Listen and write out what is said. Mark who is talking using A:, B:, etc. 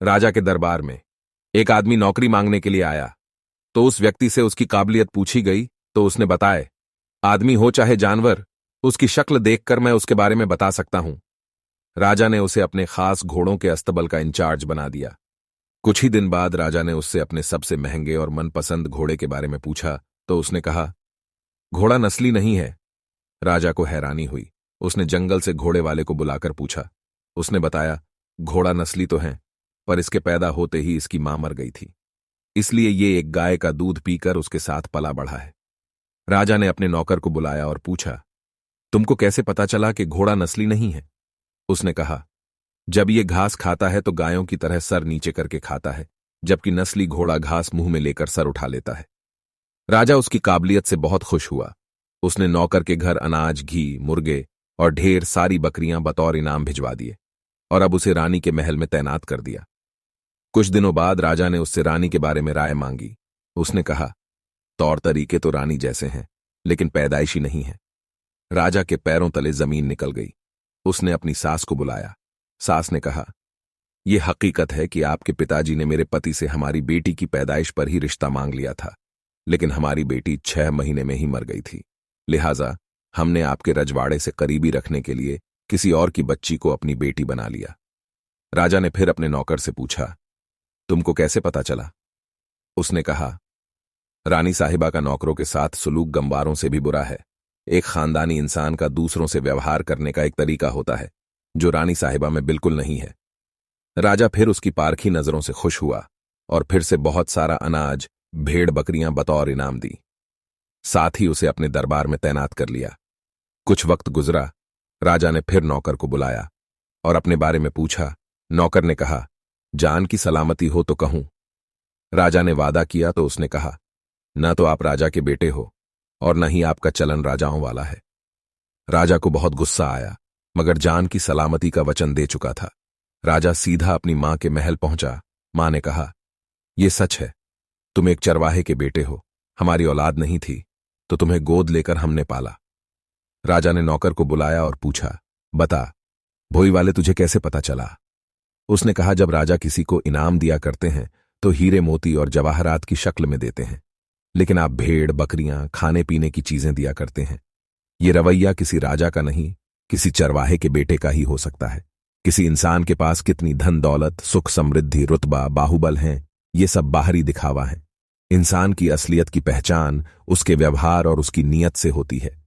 A: राजा के दरबार में एक आदमी नौकरी मांगने के लिए आया। तो उस व्यक्ति से उसकी काबिलियत पूछी गई तो उसने बताए, आदमी हो चाहे जानवर, उसकी शक्ल देखकर मैं उसके बारे में बता सकता हूं। राजा ने उसे अपने खास घोड़ों के अस्तबल का इंचार्ज बना दिया। कुछ ही दिन बाद राजा ने उससे अपने सबसे महंगे और मनपसंद घोड़े के बारे में पूछा तो उसने कहा, घोड़ा नस्ली नहीं है। राजा को हैरानी हुई। उसने जंगल से घोड़े वाले को बुलाकर पूछा। उसने बताया, घोड़ा नस्ली तो है, पर इसके पैदा होते ही इसकी मां मर गई थी, इसलिए ये एक गाय का दूध पीकर उसके साथ पला बढ़ा है। राजा ने अपने नौकर को बुलाया और पूछा, तुमको कैसे पता चला कि घोड़ा नस्ली नहीं है? उसने कहा, जब ये घास खाता है तो गायों की तरह सर नीचे करके खाता है, जबकि नस्ली घोड़ा घास मुंह में लेकर सर उठा लेता है। राजा उसकी काबिलियत से बहुत खुश हुआ। उसने नौकर के घर अनाज, घी, मुर्गे और ढेर सारी बकरियां बतौर इनाम भिजवा दिए और अब उसे रानी के महल में तैनात कर दिया। कुछ दिनों बाद राजा ने उससे रानी के बारे में राय मांगी। उसने कहा, तौर तरीके तो रानी जैसे हैं, लेकिन पैदाइशी नहीं है। राजा के पैरों तले जमीन निकल गई। उसने अपनी सास को बुलाया। सास ने कहा, यह हकीकत है कि आपके पिताजी ने मेरे पति से हमारी बेटी की पैदाइश पर ही रिश्ता मांग लिया था, लेकिन हमारी बेटी 6 महीने में ही मर गई थी। लिहाजा हमने आपके रजवाड़े से करीबी रखने के लिए किसी और की बच्ची को अपनी बेटी बना लिया। राजा ने फिर अपने नौकर से पूछा, तुमको कैसे पता चला? उसने कहा, रानी साहिबा का नौकरों के साथ सुलूक गंवारों से भी बुरा है। एक खानदानी इंसान का दूसरों से व्यवहार करने का एक तरीका होता है जो रानी साहिबा में बिल्कुल नहीं है। राजा फिर उसकी पारखी नजरों से खुश हुआ और फिर से बहुत सारा अनाज, भेड़ बकरियां बतौर इनाम दी। साथ ही उसे अपने दरबार में तैनात कर लिया। कुछ वक्त गुजरा। राजा ने फिर नौकर को बुलाया और अपने बारे में पूछा। नौकर ने कहा, जान की सलामती हो तो कहूं। राजा ने वादा किया तो उसने कहा, न तो आप राजा के बेटे हो और न ही आपका चलन राजाओं वाला है। राजा को बहुत गुस्सा आया, मगर जान की सलामती का वचन दे चुका था। राजा सीधा अपनी मां के महल पहुंचा। मां ने कहा, यह सच है, तुम एक चरवाहे के बेटे हो। हमारी औलाद नहीं थी तो तुम्हें गोद लेकर हमने पाला। राजा ने नौकर को बुलाया और पूछा, बता, भोई वाले तुझे कैसे पता चला? उसने कहा, जब राजा किसी को इनाम दिया करते हैं तो हीरे मोती और जवाहरात की शक्ल में देते हैं, लेकिन आप भेड़ बकरियां, खाने पीने की चीजें दिया करते हैं। ये रवैया किसी राजा का नहीं, किसी चरवाहे के बेटे का ही हो सकता है। किसी इंसान के पास कितनी धन दौलत, सुख समृद्धि, रुतबा, बाहुबल हैं, ये सब बाहरी दिखावा है। इंसान की असलियत की पहचान उसके व्यवहार और उसकी नीयत से होती है।